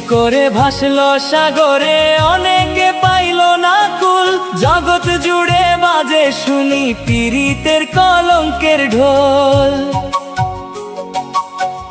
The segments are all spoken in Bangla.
করে ভাসল সাগরে, অনেকে পাইল না কুল। জগৎ জুড়ে বাজে শুনি পীড়িতের কলঙ্কের ঢোল।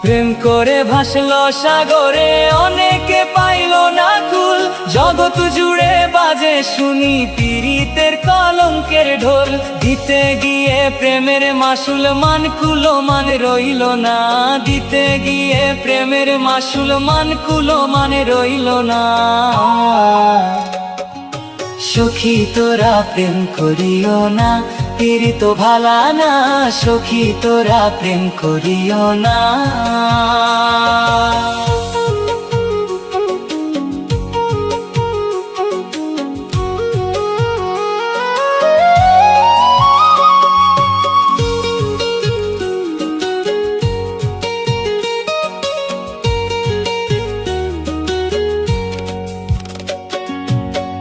প্রেম করে ভাসল সাগরে, অনেকে পাইল না কুল। জগৎ জুড়ে বাজে শুনি পীড়িতের কলঙ্কের ঢোল। দিতে গিয়ে প্রেমের মাসুল মান কুলো মান রইল না। দিতে গিয়ে প্রেমের মাসুল মান কুলো মান রইল না। সখী তোরা প্রেম করিও না, পীড়িত ভালা না। সখী তোরা প্রেম করিও না।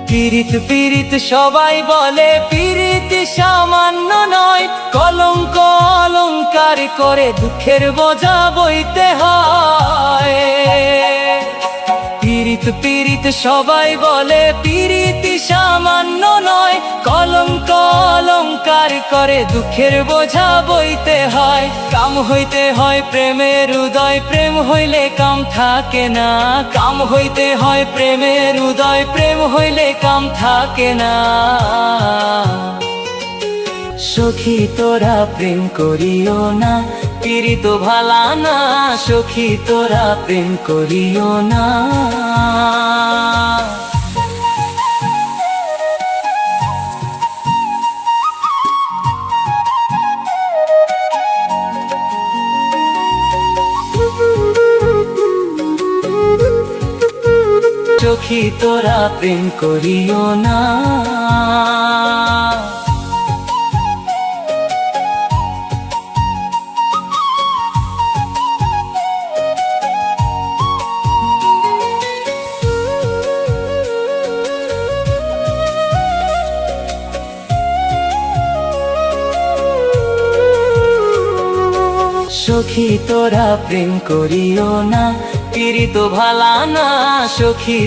পীড়িত পীড়িত সবাই বলে, পীড়িত সামান্য নয়। কলঙ্ক অলঙ্কার করে দুঃখের বোঝা বইতে হয়। পীড়িত পীড়িত সবাই বলে, পীড়িত সামান্য নয়। কলঙ্ক অলঙ্কার করে দুঃখের বোঝা বইতে হয়। কাম হইতে হয় প্রেমের উদয়, প্রেম হইলে কাম থাকে না। কাম হইতে হয় প্রেমের উদয়, প্রেম হইলে কাম থাকে না। সখী তোরা প্রেম করিও না, পীড়িত ভালা না। সখী তোরা প্রেম করিও না। সখী তোরা প্রেম করিও না। সখী তোরা প্রেম করিও না, পীড়িত ভালা না। সখী